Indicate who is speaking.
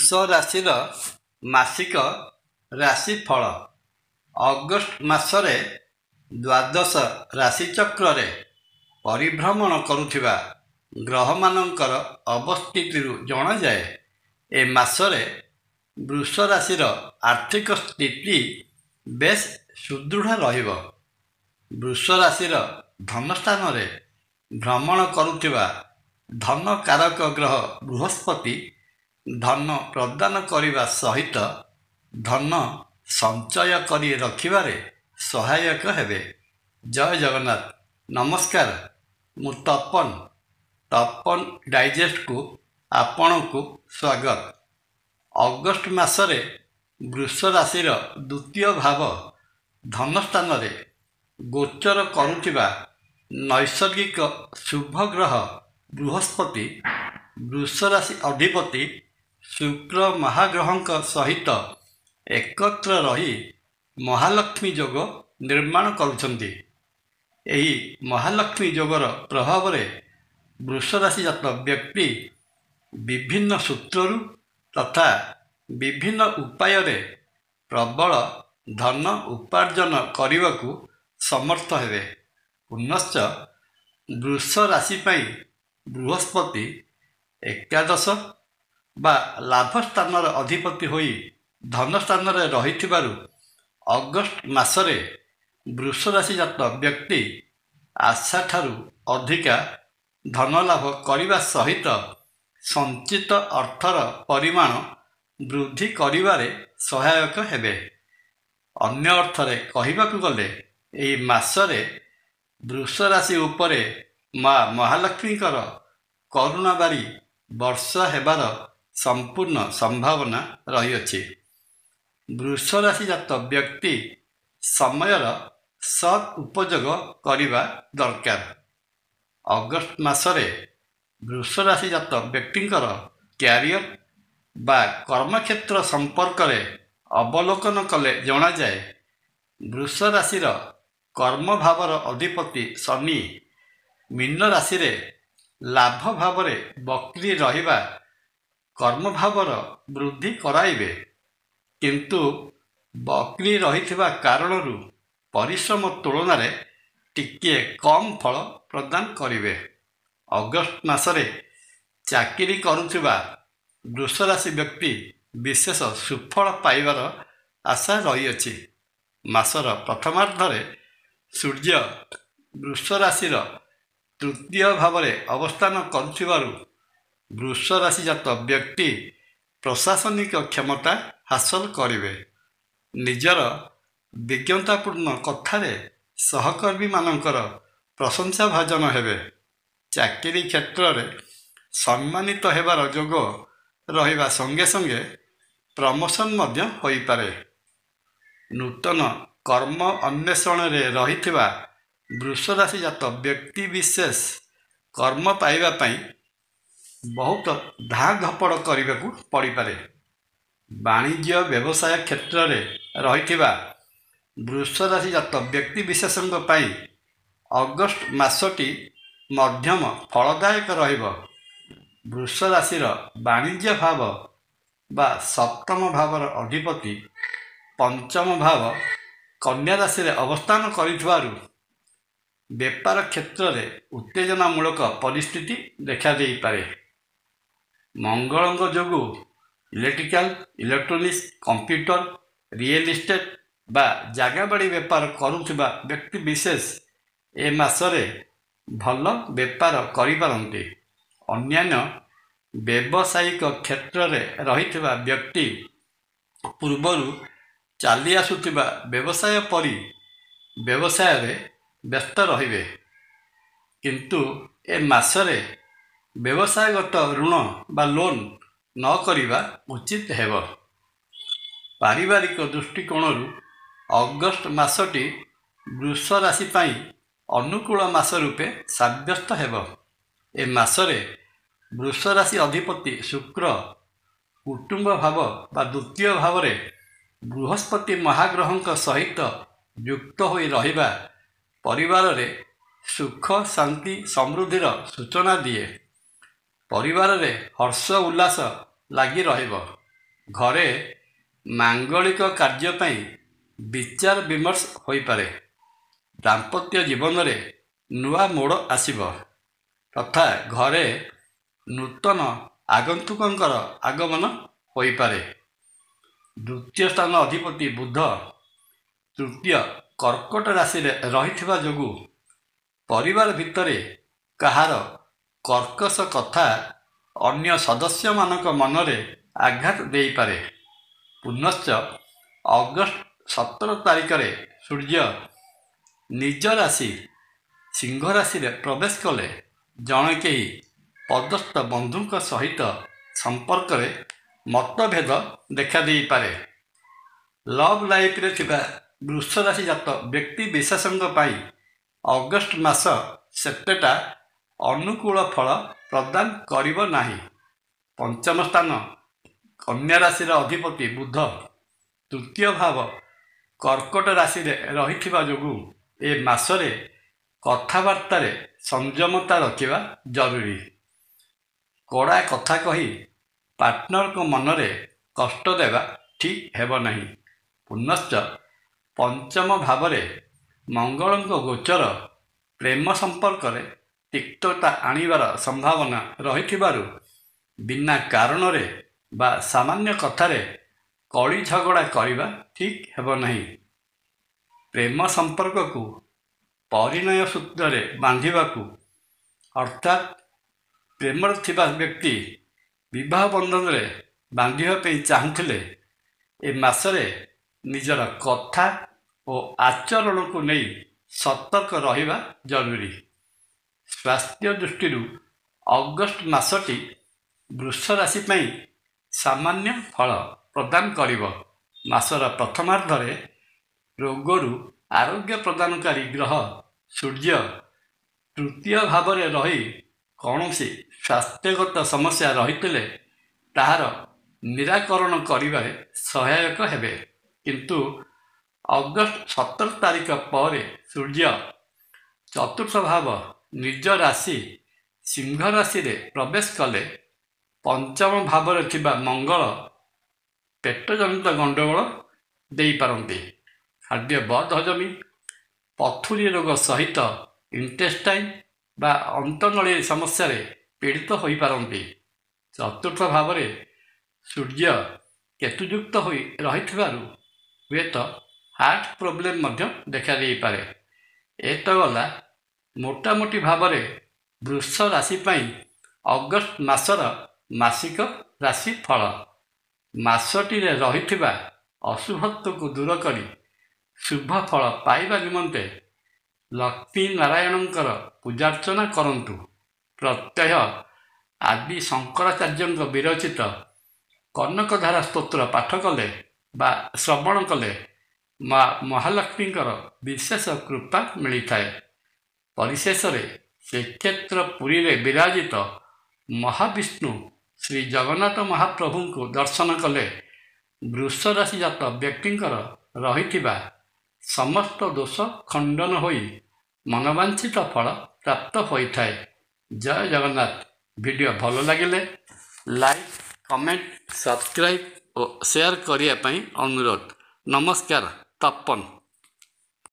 Speaker 1: ବୃଷ ରାଶିର ମାସିକ ରାଶିଫଳ। ଅଗଷ୍ଟ ମାସରେ ଦ୍ୱାଦଶ ରାଶିଚକ୍ରରେ ପରିଭ୍ରମଣ କରୁଥିବା ଗ୍ରହମାନଙ୍କର ଅବସ୍ଥିତିରୁ ଜଣାଯାଏ। ଏ ମାସରେ ବୃଷ ରାଶିର ଆର୍ଥିକ ସ୍ଥିତି ବେଶ ସୁଦୃଢ଼ ରହିବ। ବୃଷ ରାଶିର ଧନସ୍ଥାନରେ ଭ୍ରମଣ କରୁଥିବା ଧନକାରକ ଗ୍ରହ ବୃହସ୍ପତି ଧନ ପ୍ରଦାନ କରିବା ସହିତ ଧନ ସଞ୍ଚୟ କରି ରଖିବାରେ ସହାୟକ ହେବେ। ଜୟ ଜଗନ୍ନାଥ। ନମସ୍କାର, ମୁଁ ତପନ ଡାଇଜେଷ୍ଟକୁ ଆପଣଙ୍କୁ ସ୍ୱାଗତ। ଅଗଷ୍ଟ ମାସରେ ବୃଷ ରାଶିର ଦ୍ୱିତୀୟ ଭାବ ଧନସ୍ଥାନରେ ଗୋଚର କରୁଥିବା ନୈସର୍ଗିକ ଶୁଭ ଗ୍ରହ ବୃହସ୍ପତି ବୃଷ ରାଶି ଅଧିପତି ଶୁକ୍ର ମହାଗ୍ରହଙ୍କ ସହିତ ଏକତ୍ର ରହି ମହାଲକ୍ଷ୍ମୀ ଯୋଗ ନିର୍ମାଣ କରୁଛନ୍ତି। ଏହି ମହାଲକ୍ଷ୍ମୀ ଯୋଗର ପ୍ରଭାବରେ ବୃଷ ରାଶିଜାତ ବ୍ୟକ୍ତି ବିଭିନ୍ନ ସୂତ୍ରରୁ ତଥା ବିଭିନ୍ନ ଉପାୟରେ ପ୍ରବଳ ଧନ ଉପାର୍ଜନ କରିବାକୁ ସମର୍ଥ ହେବେ। ପୁନଶ୍ଚ ବୃଷ ରାଶି ପାଇଁ ବୃହସ୍ପତି ଏକାଦଶ ବା ଲାଭ ସ୍ଥାନର ଅଧିପତି ହୋଇ ଧନସ୍ଥାନରେ ରହିଥିବାରୁ ଅଗଷ୍ଟ ମାସରେ ବୃଷ ରାଶିଜାତ ବ୍ୟକ୍ତି ଆଶାଠାରୁ ଅଧିକା ଧନଲାଭ କରିବା ସହିତ ସଞ୍ଚିତ ଅର୍ଥର ପରିମାଣ ବୃଦ୍ଧି କରିବାରେ ସହାୟକ ହେବେ। ଅନ୍ୟ ଅର୍ଥରେ କହିବାକୁ ଗଲେ ଏହି ମାସରେ ବୃଷ ରାଶି ଉପରେ ମା ମହାଲକ୍ଷ୍ମୀଙ୍କର କରୁଣାବାରୀ ବର୍ଷା ହେବାର ସମ୍ପୂର୍ଣ୍ଣ ସମ୍ଭାବନା ରହିଅଛି। ବୃଷ ରାଶିଜାତ ବ୍ୟକ୍ତି ସମୟର ସଦ୍ ଉପଯୋଗ କରିବା ଦରକାର। ଅଗଷ୍ଟ ମାସରେ ବୃଷ ରାଶିଜାତ ବ୍ୟକ୍ତିଙ୍କର କ୍ୟାରିୟର ବା କର୍ମକ୍ଷେତ୍ର ସମ୍ପର୍କରେ ଅବଲୋକନ କଲେ ଜଣାଯାଏ। ବୃଷ ରାଶିର କର୍ମଭାବର ଅଧିପତି ଶନି ମୀନ ରାଶିରେ ଲାଭ ଭାବରେ ବକ୍ରି ରହିବା କର୍ମଭାବର ବୃଦ୍ଧି କରାଇବେ, କିନ୍ତୁ ବକ୍ରି ରହିଥିବା କାରଣରୁ ପରିଶ୍ରମ ତୁଳନାରେ ଟିକିଏ କମ୍ ଫଳ ପ୍ରଦାନ କରିବେ। ଅଗଷ୍ଟ ମାସରେ ଚାକିରି କରୁଥିବା ବୃଷ ରାଶି ବ୍ୟକ୍ତି ବିଶେଷ ସୁଫଳ ପାଇବାର ଆଶା ରହିଅଛି। ମାସର ପ୍ରଥମାର୍ଦ୍ଧରେ ସୂର୍ଯ୍ୟ ବୃଷ ରାଶିର ତୃତୀୟ ଭାବରେ ଅବସ୍ଥାନ କରୁଥିବାରୁ ବୃଷ ରାଶିଜାତ ବ୍ୟକ୍ତି ପ୍ରଶାସନିକ କ୍ଷମତା ହାସଲ କରିବେ। ନିଜର ବିଜ୍ଞତାପୂର୍ଣ୍ଣ କଥାରେ ସହକର୍ମୀମାନଙ୍କର ପ୍ରଶଂସାଭାଜନ ହେବେ। ଚାକିରି କ୍ଷେତ୍ରରେ ସମ୍ମାନିତ ହେବାର ଯୋଗ ରହିବା ସଙ୍ଗେ ସଙ୍ଗେ ପ୍ରମୋସନ୍ ମଧ୍ୟ ହୋଇପାରେ। ନୂତନ କର୍ମ ଅନ୍ୱେଷଣରେ ରହିଥିବା ବୃଷ ରାଶିଜାତ ବ୍ୟକ୍ତି ବିଶେଷ କର୍ମ ପାଇବା ପାଇଁ ବହୁତ ଧାଁ ଧପଡ଼ କରିବାକୁ ପଡ଼ିପାରେ। ବାଣିଜ୍ୟ ବ୍ୟବସାୟ କ୍ଷେତ୍ରରେ ରହିଥିବା ବୃଷ ରାଶିଜାତ ବ୍ୟକ୍ତି ବିଶେଷଙ୍କ ପାଇଁ ଅଗଷ୍ଟ ମାସଟି ମଧ୍ୟମ ଫଳଦାୟକ ରହିବ। ବୃଷ ରାଶିର ବାଣିଜ୍ୟ ଭାବ ବା ସପ୍ତମ ଭାବର ଅଧିପତି ପଞ୍ଚମ ଭାବ କନ୍ୟା ରାଶିରେ ଅବସ୍ଥାନ କରିଥିବାରୁ ବେପାର କ୍ଷେତ୍ରରେ ଉତ୍ତେଜନାମୂଳକ ପରିସ୍ଥିତି ଦେଖାଦେଇପାରେ। ମଙ୍ଗଳଙ୍କ ଯୋଗୁଁ electrical, electronics, computer, real estate ବା ଜାଗାବାଡ଼ି ବେପାର କରୁଥିବା ବ୍ୟକ୍ତି ବିଶେଷ ଏ ମାସରେ ଭଲ ବେପାର କରିପାରନ୍ତି। ଅନ୍ୟାନ୍ୟ ବ୍ୟବସାୟିକ କ୍ଷେତ୍ରରେ ରହିଥିବା ବ୍ୟକ୍ତି ପୂର୍ବରୁ ଚାଲି ଆସୁଥିବା ବ୍ୟବସାୟ ପରି ବ୍ୟବସାୟରେ ବ୍ୟସ୍ତ ରହିବେ, କିନ୍ତୁ ଏ ମାସରେ ବ୍ୟବସାୟଗତ ଋଣ ବା ଲୋନ୍ ନ କରିବା ଉଚିତ ହେବ। ପାରିବାରିକ ଦୃଷ୍ଟିକୋଣରୁ ଅଗଷ୍ଟ ମାସଟି ବୃଷ ରାଶି ପାଇଁ ଅନୁକୂଳ ମାସ ରୂପେ ସାବ୍ୟସ୍ତ ହେବ। ଏ ମାସରେ ବୃଷ ରାଶି ଅଧିପତି ଶୁକ୍ର କୁଟୁମ୍ବ ଭାବ ବା ଦ୍ୱିତୀୟ ଭାବରେ ବୃହସ୍ପତି ମହାଗ୍ରହଙ୍କ ସହିତ ଯୁକ୍ତ ହୋଇ ରହିବା ପରିବାରରେ ସୁଖ, ଶାନ୍ତି, ସମୃଦ୍ଧିର ସୂଚନା ଦିଏ। ପରିବାରରେ ହର୍ଷ ଉଲ୍ଲାସ ଲାଗି ରହିବ। ଘରେ ମାଙ୍ଗଳିକ କାର୍ଯ୍ୟ ପାଇଁ ବିଚାର ବିମର୍ଶ ହୋଇପାରେ। ଦାମ୍ପତ୍ୟ ଜୀବନରେ ନୂଆ ମୋଡ଼ ଆସିବ ତଥା ଘରେ ନୂତନ ଆଗନ୍ତୁକଙ୍କର ଆଗମନ ହୋଇପାରେ। ଦ୍ୱିତୀୟ ସ୍ଥାନ ଅଧିପତି ବୁଧ ତୃତୀୟ କର୍କଟ ରାଶିରେ ରହିଥିବା ଯୋଗୁଁ ପରିବାର ଭିତରେ କାହାର କର୍କଶ କଥା ଅନ୍ୟ ସଦସ୍ୟମାନଙ୍କ ମନରେ ଆଘାତ ଦେଇପାରେ। ପୁନଶ୍ଚ ଅଗଷ୍ଟ 17 ତାରିଖରେ ସୂର୍ଯ୍ୟ ନିଜ ରାଶି ସିଂହ ରାଶିରେ ପ୍ରବେଶ କଲେ ଜଣେ କେହି ପଦସ୍ଥ ବନ୍ଧୁଙ୍କ ସହିତ ସମ୍ପର୍କରେ ମତଭେଦ ଦେଖାଦେଇପାରେ। ଲଭ୍ ଲାଇଫ୍ରେ ଥିବା ବୃଷ ରାଶି ଜାତ ବ୍ୟକ୍ତି ବିଶେଷଙ୍କ ପାଇଁ ଅଗଷ୍ଟ ମାସ ସେତେଟା ଅନୁକୂଳ ଫଳ ପ୍ରଦାନ କରିବ ନାହିଁ। ପଞ୍ଚମ ସ୍ଥାନ କନ୍ୟା ରାଶିର ଅଧିପତି ବୁଧ ତୃତୀୟ ଭାବ କର୍କଟ ରାଶିରେ ରହିଥିବା ଯୋଗୁଁ ଏ ମାସରେ କଥାବାର୍ତ୍ତାରେ ସଂଯମତା ରଖିବା ଜରୁରୀ। କଡ଼ା କଥା କହି ପାର୍ଟନରଙ୍କ ମନରେ କଷ୍ଟ ଦେବା ଠିକ୍ ହେବ ନାହିଁ। ପୁନଶ୍ଚ ପଞ୍ଚମ ଭାବରେ ମଙ୍ଗଳଙ୍କ ଗୋଚର ପ୍ରେମ ସମ୍ପର୍କରେ ତିକ୍ତତା ଆଣିବାର ସମ୍ଭାବନା ରହିଥିବାରୁ ବିନା କାରଣରେ ବା ସାମାନ୍ୟ କଥାରେ କଳି ଝଗଡ଼ା କରିବା ଠିକ୍ ହେବ ନାହିଁ। ପ୍ରେମ ସମ୍ପର୍କକୁ ପରିଣୟ ସୂତ୍ରରେ ବାନ୍ଧିବାକୁ ଅର୍ଥାତ୍ ପ୍ରେମରେ ଥିବା ବ୍ୟକ୍ତି ବିବାହ ବନ୍ଧନରେ ବାନ୍ଧିବା ପାଇଁ ଚାହୁଁଥିଲେ ଏ ମାସରେ ନିଜର କଥା ଓ ଆଚରଣକୁ ନେଇ ସତର୍କ ରହିବା ଜରୁରୀ। ସ୍ୱାସ୍ଥ୍ୟ ଦୃଷ୍ଟିରୁ ଅଗଷ୍ଟ ମାସଟି ବୃଷ ରାଶି ପାଇଁ ସାମାନ୍ୟ ଫଳ ପ୍ରଦାନ କରିବ। ମାସର ପ୍ରଥମାର୍ଦ୍ଧରେ ରୋଗରୁ ଆରୋଗ୍ୟ ପ୍ରଦାନକାରୀ ଗ୍ରହ ସୂର୍ଯ୍ୟ ତୃତୀୟ ଭାବରେ ରହି କୌଣସି ସ୍ୱାସ୍ଥ୍ୟଗତ ସମସ୍ୟା ରହିଥିଲେ ତାହାର ନିରାକରଣ କରିବାରେ ସହାୟକ ହେବେ। କିନ୍ତୁ ଅଗଷ୍ଟ 17 ତାରିଖ ପରେ ସୂର୍ଯ୍ୟ ଚତୁର୍ଥ ଭାବ ନିଜ ରାଶି ସିଂହ ରାଶିରେ ପ୍ରବେଶ କଲେ ପଞ୍ଚମ ଭାବରେ ଥିବା ମଙ୍ଗଳ ପେଟଜନିତ ଗଣ୍ଡଗୋଳ ଦେଇପାରନ୍ତି। ଖାଦ୍ୟ ବଦହଜମି ପଥୁରୀ ରୋଗ ସହିତ ଇଣ୍ଟେଷ୍ଟାଇନ୍ ବା ଅନ୍ତନଳୀ ସମସ୍ୟାରେ ପୀଡ଼ିତ ହୋଇପାରନ୍ତି। ଚତୁର୍ଥ ଭାବରେ ସୂର୍ଯ୍ୟ କେତୁଯୁକ୍ତ ହୋଇ ରହିଥିବାରୁ ହୁଏତ ହାର୍ଟ ପ୍ରୋବ୍ଲେମ୍ ମଧ୍ୟ ଦେଖାଦେଇପାରେ। ଏତ ଗଲା ମୋଟାମୋଟି ଭାବରେ ବୃଷ ରାଶି ପାଇଁ ଅଗଷ୍ଟ ମାସର ମାସିକ ରାଶି ଫଳ। ମାସଟିରେ ରହିଥିବା ଅଶୁଭତ୍ୱକୁ ଦୂର କରି ଶୁଭ ଫଳ ପାଇବା ନିମନ୍ତେ ଲକ୍ଷ୍ମୀ ନାରାୟଣଙ୍କର ପୂଜାର୍ଚ୍ଚନା କରନ୍ତୁ। ପ୍ରତ୍ୟହ ଆଦି ଶଙ୍କରାଚାର୍ଯ୍ୟଙ୍କ ବିରଚିତ କନକଧାରା ସ୍ତୋତ୍ର ପାଠ କଲେ ବା ଶ୍ରବଣ କଲେ ମା ମହାଲକ୍ଷ୍ମୀଙ୍କର ବିଶେଷ କୃପା ମିଳିଥାଏ। ପରିଶେଷରେ ଶ୍ରୀକ୍ଷେତ୍ର ପୁରୀରେ ବିରାଜିତ ମହାବିଷ୍ଣୁ ଶ୍ରୀ ଜଗନ୍ନାଥ ମହାପ୍ରଭୁଙ୍କୁ ଦର୍ଶନ କଲେ ବୃଷ ରାଶି ଜାତ ବ୍ୟକ୍ତିଙ୍କର ରହିଥିବା ସମସ୍ତ ଦୋଷ ଖଣ୍ଡନ ହୋଇ ମନବାଞ୍ଛିତ ଫଳ ପ୍ରାପ୍ତ ହୋଇଥାଏ। ଜୟ ଜଗନ୍ନାଥ। ଭିଡ଼ିଓ ଭଲ ଲାଗିଲେ ଲାଇକ୍ କମେଣ୍ଟ ସବସ୍କ୍ରାଇବ୍ ଓ ସେୟାର କରିବା ପାଇଁ ଅନୁରୋଧ। ନମସ୍କାର। ତପନ।